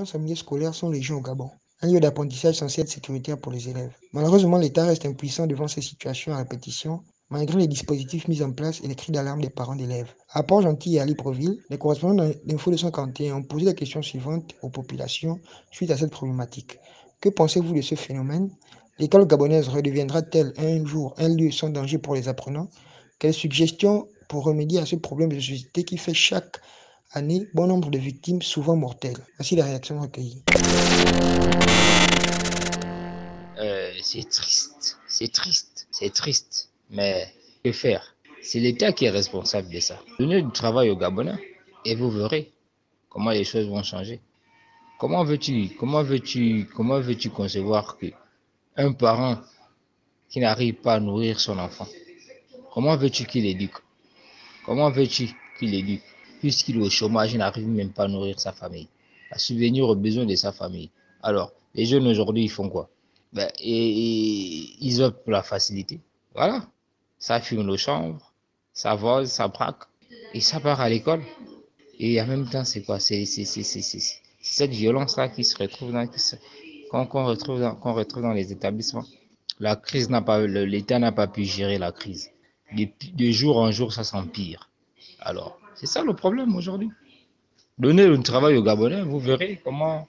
violences en milieu scolaire sont légion au Gabon. Un lieu d'apprentissage censé être sécuritaire pour les élèves. Malheureusement, l'État reste impuissant devant ces situations à répétition, malgré les dispositifs mis en place et les cris d'alarme des parents d'élèves. À Port-Gentil et à Libreville, les correspondants d'Info 241 ont posé la question suivante aux populations suite à cette problématique. Que pensez-vous de ce phénomène? L'école gabonaise redeviendra-t-elle un jour un lieu sans danger pour les apprenants? Quelles suggestions pour remédier à ce problème de société qui fait chaque année bon nombre de victimes, souvent mortelles? Voici les réactions recueillies. C'est triste, mais que faire? C'est l'État qui est responsable de ça. Donnez du travail aux Gabonais et vous verrez comment les choses vont changer. Comment veux-tu concevoir que un parent qui n'arrive pas à nourrir son enfant, comment veux-tu qu'il éduque? Comment veux-tu qu'il éduque? Puisqu'il est au chômage, il n'arrive même pas à nourrir sa famille, à subvenir aux besoins de sa famille. Alors, les jeunes aujourd'hui, ils font quoi? Ils optent pour la facilité. Voilà. Ça fume nos chambres, ça vole, ça braque, et ça part à l'école. Et en même temps, c'est quoi? C'est cette violence-là qui se retrouve qu'on retrouve dans les établissements. La crise n'a pas, l'État n'a pas pu gérer la crise. De jour en jour, ça s'empire. Alors, c'est ça le problème aujourd'hui. Donnez le travail aux Gabonais, vous verrez comment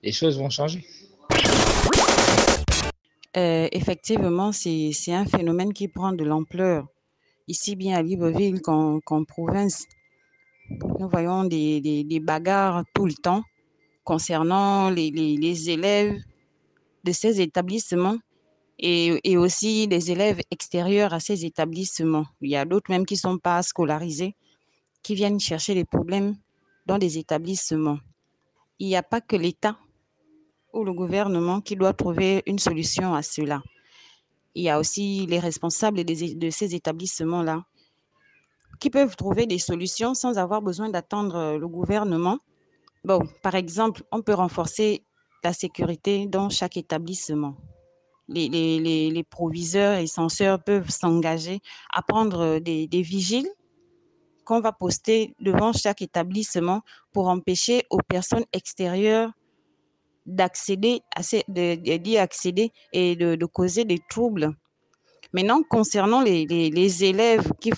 les choses vont changer. Effectivement, c'est un phénomène qui prend de l'ampleur, ici bien à Libreville qu'en province. Nous voyons des bagarres tout le temps concernant les élèves de ces établissements et aussi des élèves extérieurs à ces établissements. Il y a d'autres même qui ne sont pas scolarisés, qui viennent chercher des problèmes dans des établissements. Il n'y a pas que l'État ou le gouvernement qui doit trouver une solution à cela. Il y a aussi les responsables de ces établissements-là qui peuvent trouver des solutions sans avoir besoin d'attendre le gouvernement. Bon, par exemple, on peut renforcer la sécurité dans chaque établissement. Les proviseurs et censeurs peuvent s'engager à prendre des vigiles qu'on va poster devant chaque établissement pour empêcher aux personnes extérieures d'accéder d'y accéder et de causer des troubles. Maintenant, concernant les élèves qui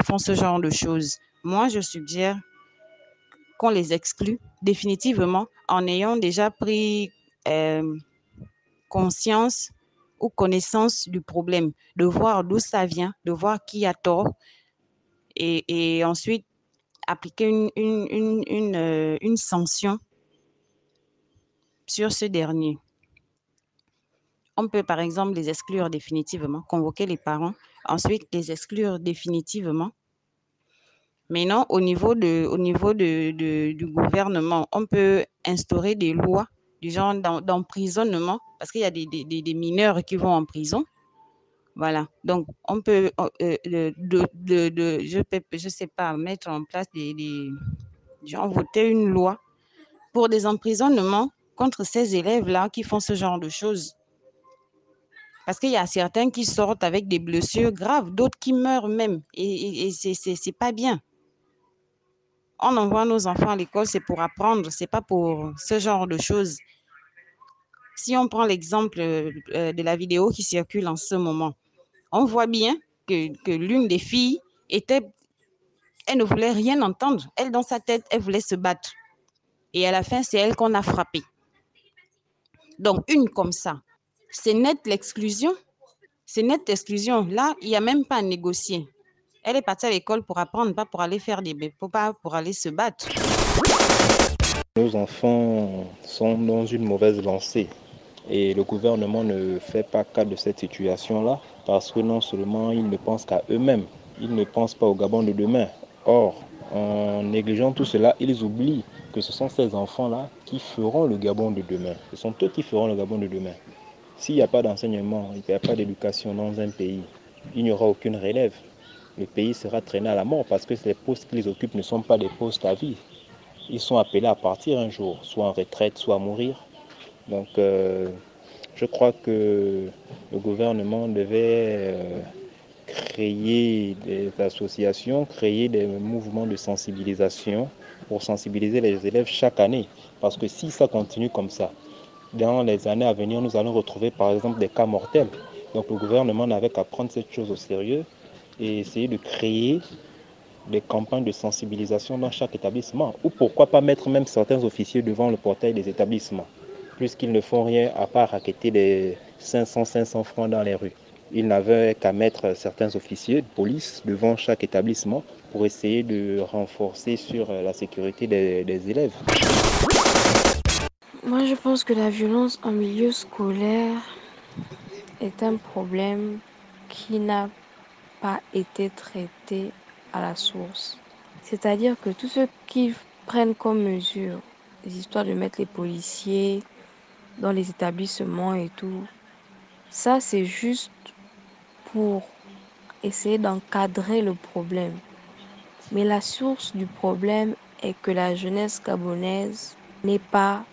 font ce genre de choses, moi, je suggère qu'on les exclue définitivement en ayant déjà pris conscience ou connaissance du problème, de voir d'où ça vient, de voir qui a tort et ensuite appliquer une sanction sur ce dernier. On peut par exemple les exclure définitivement, convoquer les parents, ensuite les exclure définitivement. Maintenant, au niveau du gouvernement, on peut instaurer des lois du genre d'emprisonnement, parce qu'il y a des mineurs qui vont en prison. Voilà. Donc, on peut, je sais pas, mettre en place genre voter une loi pour des emprisonnements contre ces élèves-là qui font ce genre de choses. Parce qu'il y a certains qui sortent avec des blessures graves, d'autres qui meurent même. Et c'est pas bien. On envoie nos enfants à l'école, c'est pour apprendre, c'est pas pour ce genre de choses. Si on prend l'exemple de la vidéo qui circule en ce moment, on voit bien que l'une des filles elle ne voulait rien entendre. Elle, dans sa tête, elle voulait se battre. Et à la fin, c'est elle qu'on a frappée. Donc, une comme ça, c'est net l'exclusion. C'est net l'exclusion. Là, il n'y a même pas à négocier. Elle est partie à l'école pour apprendre, pas pour aller faire pas pour aller se battre. Nos enfants sont dans une mauvaise lancée et le gouvernement ne fait pas cas de cette situation-là parce que non seulement ils ne pensent qu'à eux-mêmes, ils ne pensent pas au Gabon de demain. Or, en négligeant tout cela, ils oublient que ce sont ces enfants-là qui feront le Gabon de demain. Ce sont eux qui feront le Gabon de demain. S'il n'y a pas d'enseignement, il n'y a pas d'éducation dans un pays, il n'y aura aucune relève. Le pays sera traîné à la mort parce que ces postes qu'ils occupent ne sont pas des postes à vie. Ils sont appelés à partir un jour, soit en retraite, soit à mourir. Donc, je crois que le gouvernement devait créer des associations, créer des mouvements de sensibilisation pour sensibiliser les élèves chaque année. Parce que si ça continue comme ça, dans les années à venir, nous allons retrouver par exemple des cas mortels. Donc le gouvernement n'avait qu'à prendre cette chose au sérieux et essayer de créer des campagnes de sensibilisation dans chaque établissement. Ou pourquoi pas mettre même certains officiers devant le portail des établissements, puisqu'ils ne font rien à part raqueter les 500 francs dans les rues. Ils n'avaient qu'à mettre certains officiers de police devant chaque établissement pour essayer de renforcer sur la sécurité des élèves. Moi, je pense que la violence en milieu scolaire est un problème qui n'a pas été traité à la source. C'est-à-dire que tous ceux qui prennent comme mesure les histoires de mettre les policiers dans les établissements et tout, ça c'est juste pour essayer d'encadrer le problème. Mais la source du problème est que la jeunesse gabonaise n'est pas,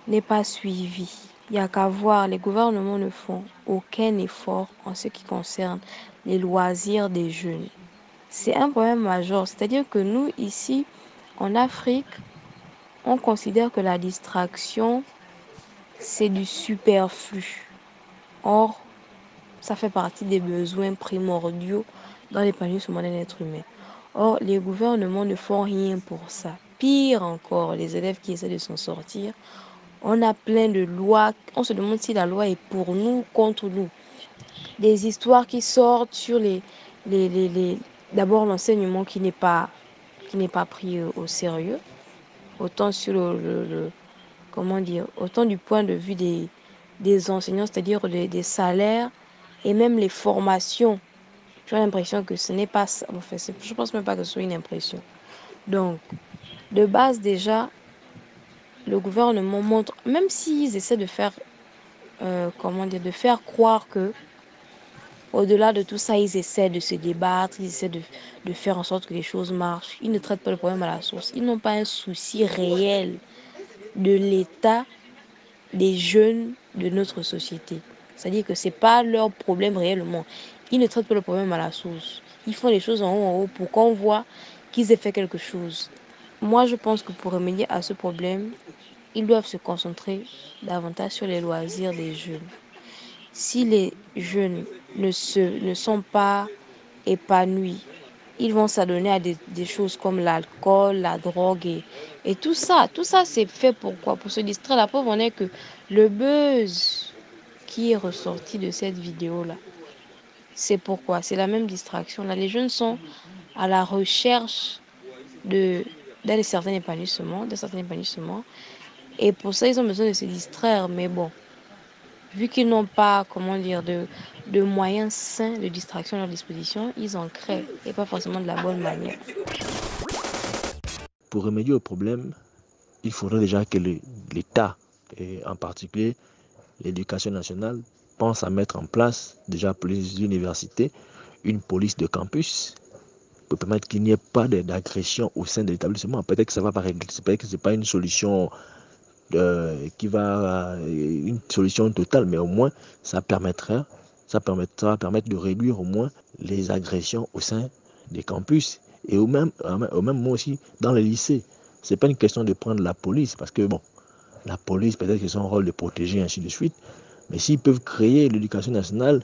n'est pas suivie. Il n'y a qu'à voir, les gouvernements ne font aucun effort en ce qui concerne les loisirs des jeunes. C'est un problème majeur, c'est-à-dire que nous, ici, en Afrique, on considère que la distraction, c'est du superflu. Or, ça fait partie des besoins primordiaux dans l'épanouissement d'un être humain. Or, les gouvernements ne font rien pour ça. Pire encore, les élèves qui essaient de s'en sortir, on a plein de lois. On se demande si la loi est pour nous ou contre nous. Des histoires qui sortent sur d'abord l'enseignement qui n'est pas pris au sérieux, autant sur autant du point de vue des enseignants, c'est-à-dire des salaires et même les formations. J'ai l'impression que ce n'est pas ça. Enfin, je pense même pas que ce soit une impression. Donc, de base déjà, le gouvernement montre, même s'ils essaient de faire, de faire croire que au-delà de tout ça, ils essaient de se débattre, ils essaient de faire en sorte que les choses marchent. Ils ne traitent pas le problème à la source. Ils n'ont pas un souci réel de l'état des jeunes de notre société. C'est-à-dire que ce n'est pas leur problème réellement. Ils ne traitent pas le problème à la source. Ils font les choses en haut pour qu'on voit qu'ils aient fait quelque chose. Moi, je pense que pour remédier à ce problème, ils doivent se concentrer davantage sur les loisirs des jeunes. Si les jeunes ne sont pas épanouis, ils vont s'adonner à des choses comme l'alcool, la drogue et tout ça. Tout ça, c'est fait pour quoi? Pour se distraire. La preuve en est que le buzz qui est ressorti de cette vidéo-là, c'est pourquoi? C'est la même distraction. Là, les jeunes sont à la recherche d'un certain épanouissement, et pour ça, ils ont besoin de se distraire. Mais bon, vu qu'ils n'ont pas, de moyens sains de distraction à leur disposition, ils en créent, et pas forcément de la bonne manière. Pour remédier au problème, il faudrait déjà que l'État, et en particulier l'éducation nationale, pense à mettre en place, déjà pour les universités, une police de campus pour permettre qu'il n'y ait pas d'agression au sein de l'établissement. Peut-être que ça va pas régler, peut-être que ce n'est pas une solution une solution totale, mais au moins ça va permettre de réduire au moins les agressions au sein des campus et au même moment aussi dans les lycées. C'est pas une question de prendre la police, parce que bon, la police peut-être que c'est son rôle de protéger, ainsi de suite, mais s'ils peuvent créer l'éducation nationale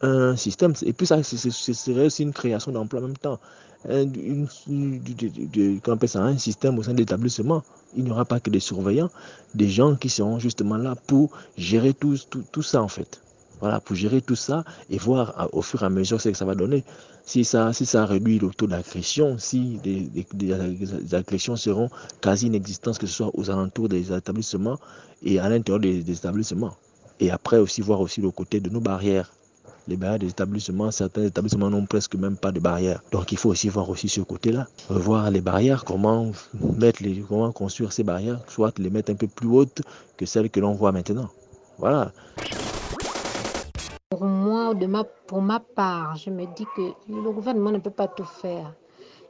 un système, et puis ça, ce serait aussi une création d'emploi en même temps, un système au sein de l'établissement. Il n'y aura pas que des surveillants, des gens qui seront justement là pour gérer tout ça en fait. Voilà, pour gérer tout ça et voir au fur et à mesure ce que ça va donner. Si ça réduit le taux d'agression, si des agressions seront quasi inexistantes, que ce soit aux alentours des établissements et à l'intérieur des établissements. Et après aussi voir aussi le côté de nos barrières. Les barrières des établissements, certains établissements n'ont presque même pas de barrières. Donc il faut aussi voir aussi ce côté-là. Revoir les barrières, comment construire ces barrières, soit les mettre un peu plus hautes que celles que l'on voit maintenant. Voilà. Pour moi, pour ma part, je me dis que le gouvernement ne peut pas tout faire.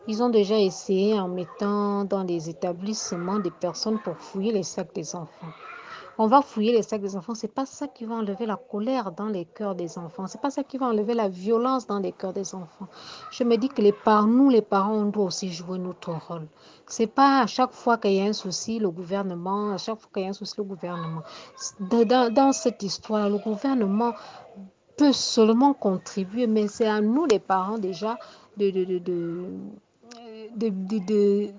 Ils ont déjà essayé en mettant dans les établissements des personnes pour fouiller les sacs des enfants. On va fouiller les sacs des enfants. C'est pas ça qui va enlever la colère dans les cœurs des enfants. C'est pas ça qui va enlever la violence dans les cœurs des enfants. Je me dis que nous, les parents, on doit aussi jouer notre rôle. C'est pas à chaque fois qu'il y a un souci, le gouvernement, à chaque fois qu'il y a un souci, le gouvernement. Dans cette histoire, le gouvernement peut seulement contribuer, mais c'est à nous, les parents, déjà, de, de, de, de, de, de, de,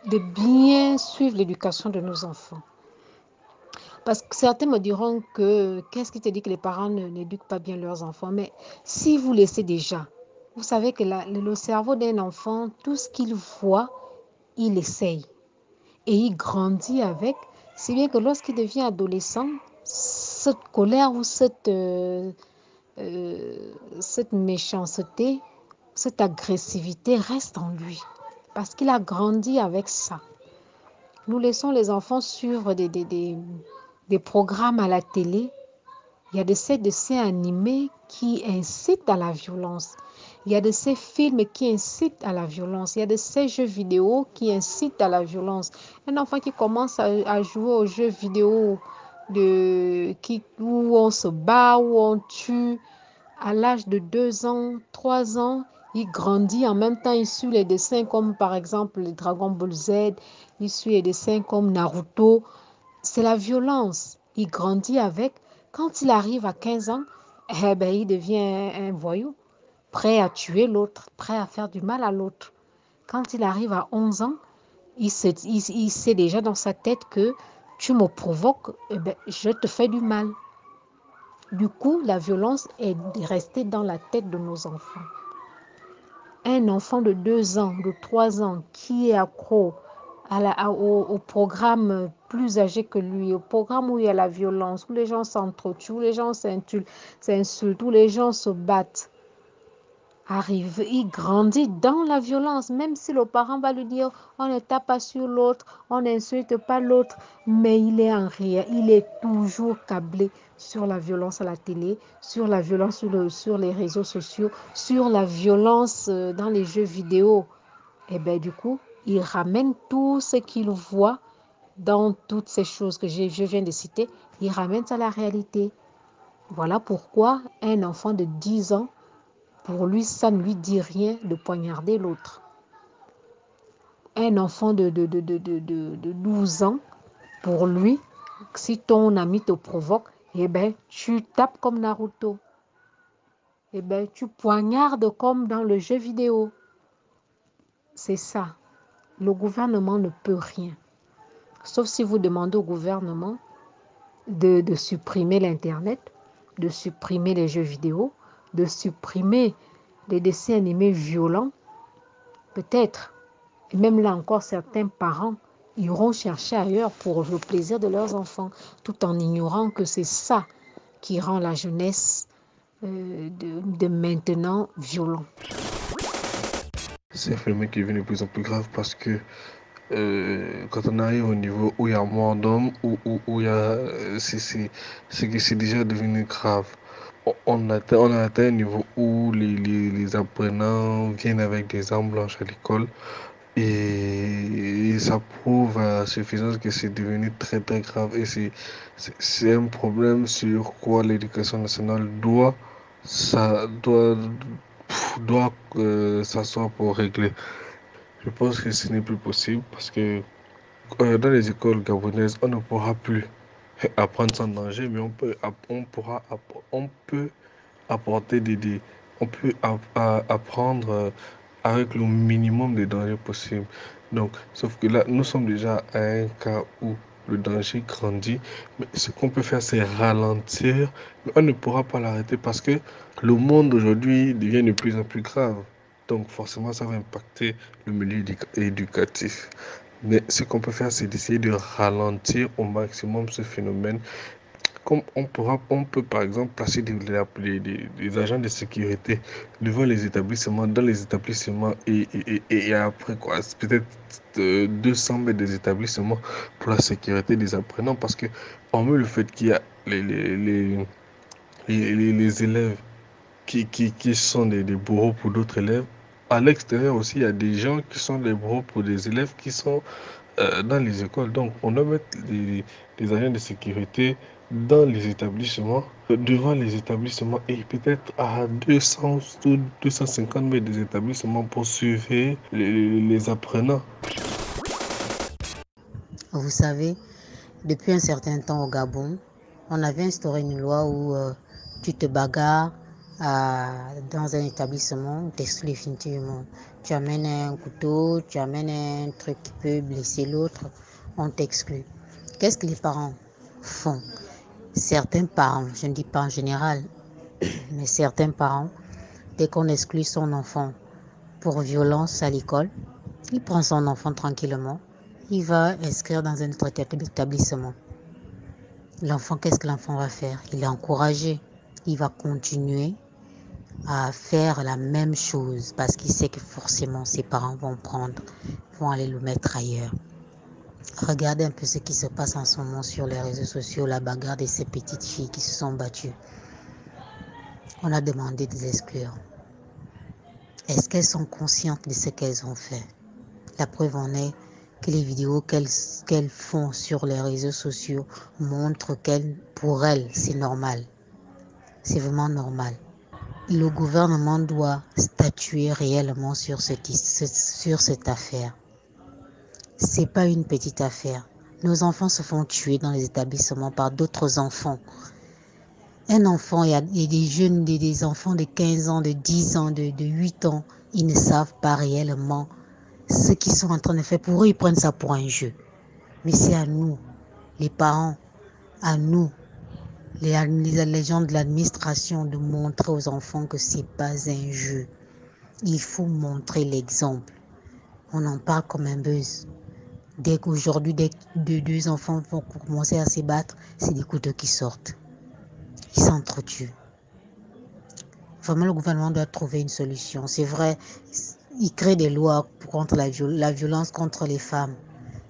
de bien suivre l'éducation de nos enfants. Parce que certains me diront que qu'est-ce qui te dit que les parents n'éduquent pas bien leurs enfants? Mais si vous laissez déjà, vous savez que le cerveau d'un enfant, tout ce qu'il voit, il essaye. Et il grandit avec. Si bien que lorsqu'il devient adolescent, cette colère ou cette méchanceté, cette agressivité reste en lui. Parce qu'il a grandi avec ça. Nous laissons les enfants suivre des programmes à la télé. Il y a de ces dessins animés qui incitent à la violence. Il y a de ces films qui incitent à la violence. Il y a de ces jeux vidéo qui incitent à la violence. Un enfant qui commence à jouer aux jeux vidéo où on se bat, où on tue, à l'âge de 2 ans, 3 ans, il grandit. En même temps, il suit les dessins comme par exemple les Dragon Ball Z, il suit les dessins comme Naruto. C'est la violence. Il grandit avec. Quand il arrive à 15 ans, il devient un voyou, prêt à tuer l'autre, prêt à faire du mal à l'autre. Quand il arrive à 11 ans, il sait déjà dans sa tête que tu me provoques, je te fais du mal. Du coup, la violence est restée dans la tête de nos enfants. Un enfant de 2 ans, de 3 ans qui est accro au programme plus âgé que lui, au programme où il y a la violence, où les gens s'entretuent, où les gens s'insultent, où les gens se battent, il grandit dans la violence, même si le parent va lui dire on ne tape pas sur l'autre, on n'insulte pas l'autre, mais il est toujours câblé sur la violence à la télé, sur la violence sur les réseaux sociaux, sur la violence dans les jeux vidéo. Et bien du coup, il ramène tout ce qu'il voit dans toutes ces choses que je viens de citer, il ramène ça à la réalité. Voilà pourquoi un enfant de 10 ans, pour lui, ça ne lui dit rien de poignarder l'autre. Un enfant de 12 ans, pour lui, si ton ami te provoque, tu tapes comme Naruto. Tu poignardes comme dans le jeu vidéo. C'est ça. Le gouvernement ne peut rien. Sauf si vous demandez au gouvernement de supprimer l'Internet, de supprimer les jeux vidéo, de supprimer les dessins animés violents. Peut-être, et même là encore, certains parents iront chercher ailleurs pour le plaisir de leurs enfants, tout en ignorant que c'est ça qui rend la jeunesse de maintenant violent. C'est un phénomène qui est devenu de plus en plus grave parce que quand on arrive au niveau où il y a moins d'hommes, où il y a, c'est déjà devenu grave. On a atteint un niveau où les apprenants viennent avec des armes blanches à l'école et ça prouve à suffisance que c'est devenu très très grave et c'est un problème sur quoi l'éducation nationale doit s'asseoir pour régler. Je pense que ce n'est plus possible parce que dans les écoles gabonaises, on ne pourra plus apprendre sans danger, mais on peut apporter on peut apprendre avec le minimum de danger possible. Donc, sauf que là, nous sommes déjà à un cas où le danger grandit, mais ce qu'on peut faire, c'est ralentir, mais on ne pourra pas l'arrêter parce que le monde aujourd'hui devient de plus en plus grave. Donc, forcément, ça va impacter le milieu éducatif. Mais ce qu'on peut faire, c'est d'essayer de ralentir au maximum ce phénomène. Comme on peut par exemple placer des agents de sécurité devant les établissements, dans les établissements et après quoi, peut-être 200 mètres des établissements pour la sécurité des apprenants parce que hormis le fait qu'il y a les élèves qui sont des bourreaux pour d'autres élèves, à l'extérieur aussi, il y a des gens qui sont des bourreaux pour des élèves qui sont dans les écoles. Donc, on doit mettre les agents de sécurité dans les établissements, devant les établissements et peut-être à 200 ou 250 mètres des établissements pour surveiller les apprenants. Vous savez, depuis un certain temps au Gabon, on avait instauré une loi où tu te bagarres dans un établissement, on t'exclut définitivement. Tu amènes un couteau, tu amènes un truc qui peut blesser l'autre, on t'exclut. Qu'est-ce que les parents font? Certains parents, je ne dis pas en général, mais certains parents, dès qu'on exclut son enfant pour violence à l'école, il prend son enfant tranquillement, il va inscrire dans un autre établissement. L'enfant, qu'est-ce que l'enfant va faire? Il est encouragé, il va continuer à faire la même chose parce qu'il sait que forcément ses parents vont aller le mettre ailleurs. Regardez un peu ce qui se passe en ce moment sur les réseaux sociaux, la bagarre de ces petites filles qui se sont battues. On a demandé de les exclure. Est-ce qu'elles sont conscientes de ce qu'elles ont fait? La preuve en est que les vidéos qu'elles font sur les réseaux sociaux montrent pour elles, c'est normal. C'est vraiment normal. Le gouvernement doit statuer réellement sur cette affaire. C'est pas une petite affaire. Nos enfants se font tuer dans les établissements par d'autres enfants. Un enfant, il y a des jeunes, des enfants de 15 ans, de 10 ans, de 8 ans, ils ne savent pas réellement ce qu'ils sont en train de faire. Pour eux, ils prennent ça pour un jeu. Mais c'est à nous, les parents, à nous, les gens de l'administration, de montrer aux enfants que ce n'est pas un jeu. Il faut montrer l'exemple. On en parle comme un buzz. Dès qu'aujourd'hui, deux enfants vont commencer à se battre, c'est des couteaux qui sortent. Ils s'entretuent. Vraiment, le gouvernement doit trouver une solution. C'est vrai, il crée des lois contre la violence contre les femmes.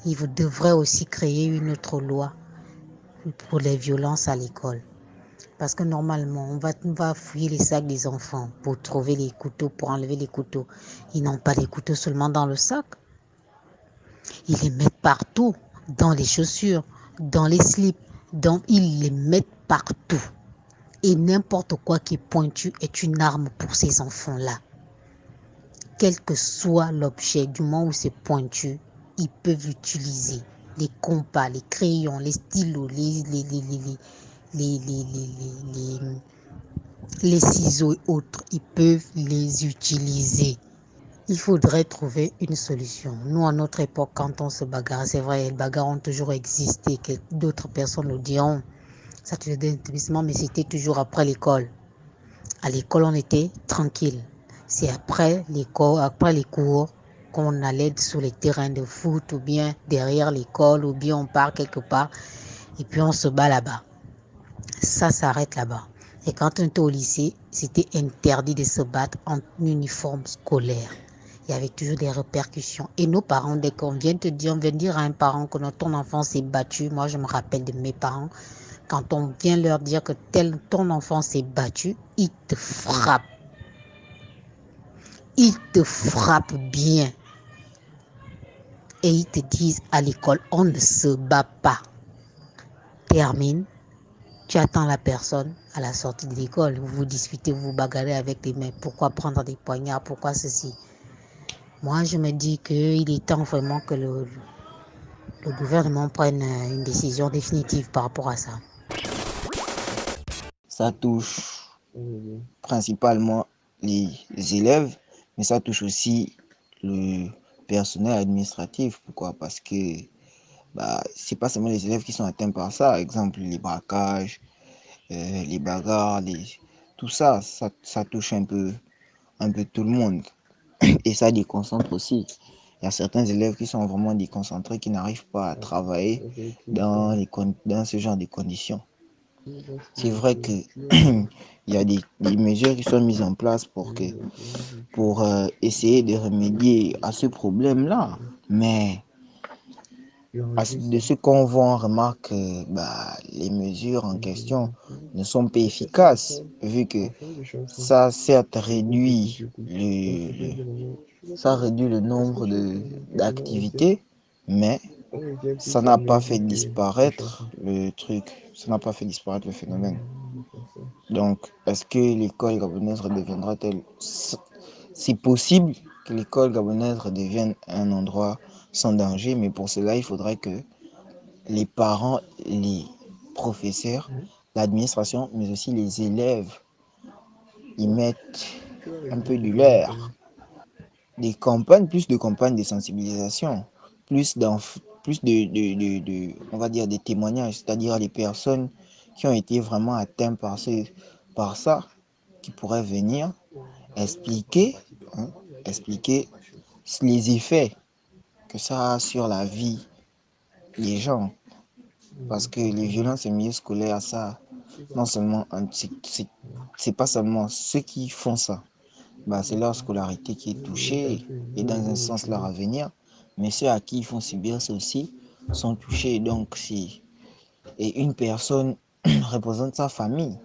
Il devrait aussi créer une autre loi pour les violences à l'école. Parce que normalement, on va fouiller les sacs des enfants pour trouver les couteaux, pour enlever les couteaux. Ils n'ont pas les couteaux seulement dans le sac. Ils les mettent partout, dans les chaussures, dans les slips. Ils les mettent partout. Et n'importe quoi qui est pointu est une arme pour ces enfants-là. Quel que soit l'objet, du moment où c'est pointu, ils peuvent utiliser les compas, les crayons, les stylos, les ciseaux et autres. Ils peuvent les utiliser. Il faudrait trouver une solution. Nous, à notre époque, quand on se bagarre, c'est vrai, les bagarres ont toujours existé, que d'autres personnes nous diront. Ça te donne un établissement, mais c'était toujours après l'école. À l'école, on était tranquille. C'est après les cours qu'on allait sur les terrains de foot ou bien derrière l'école ou bien on part quelque part et puis on se bat là-bas. Ça s'arrête là-bas. Et quand on était au lycée, c'était interdit de se battre en uniforme scolaire. Il y avait toujours des répercussions. Et nos parents, dès qu'on vient dire à un parent que ton enfant s'est battu, moi je me rappelle de mes parents, quand on vient leur dire que ton enfant s'est battu, ils te frappent. Ils te frappent bien. Et ils te disent à l'école, on ne se bat pas. Termine, tu attends la personne à la sortie de l'école. Vous discutez, vous bagarrez avec les mains. Pourquoi prendre des poignards? Pourquoi ceci? Moi, je me dis qu'il est temps vraiment que le gouvernement prenne une décision définitive par rapport à ça. Ça touche principalement les élèves, mais ça touche aussi le personnel administratif. Pourquoi? Parce que c'est pas seulement les élèves qui sont atteints par ça. Exemple, les braquages, les bagarres, tout ça touche un peu tout le monde. Et ça déconcentre aussi. Il y a certains élèves qui sont vraiment déconcentrés, qui n'arrivent pas à travailler dans ce genre de conditions. C'est vrai qu'il y a des mesures qui sont mises en place pour essayer de remédier à ce problème-là. Mais de ce qu'on voit, on remarque que les mesures en question ne sont pas efficaces, vu que ça certes réduit le nombre d'activités, Mais ça n'a pas fait disparaître le truc, ça n'a pas fait disparaître le phénomène. Donc, est-ce que l'école gabonaise redeviendra-t-elle... C'est possible que l'école gabonaise redevienne un endroit sans danger, mais pour cela, il faudrait que les parents, les professeurs, l'administration, mais aussi les élèves y mettent un peu du leur. Des campagnes, plus de campagnes de sensibilisation, plus on va dire des témoignages, c'est-à-dire les personnes qui ont été vraiment atteintes par ça, qui pourraient venir expliquer, expliquer les effets que ça a sur la vie des gens. Parce que les violences au milieu scolaire, ça, non seulement, c'est pas seulement ceux qui font ça, c'est leur scolarité qui est touchée et dans un sens leur avenir, mais ceux à qui ils font subir ça aussi sont touchés. Donc, et une personne représente sa famille.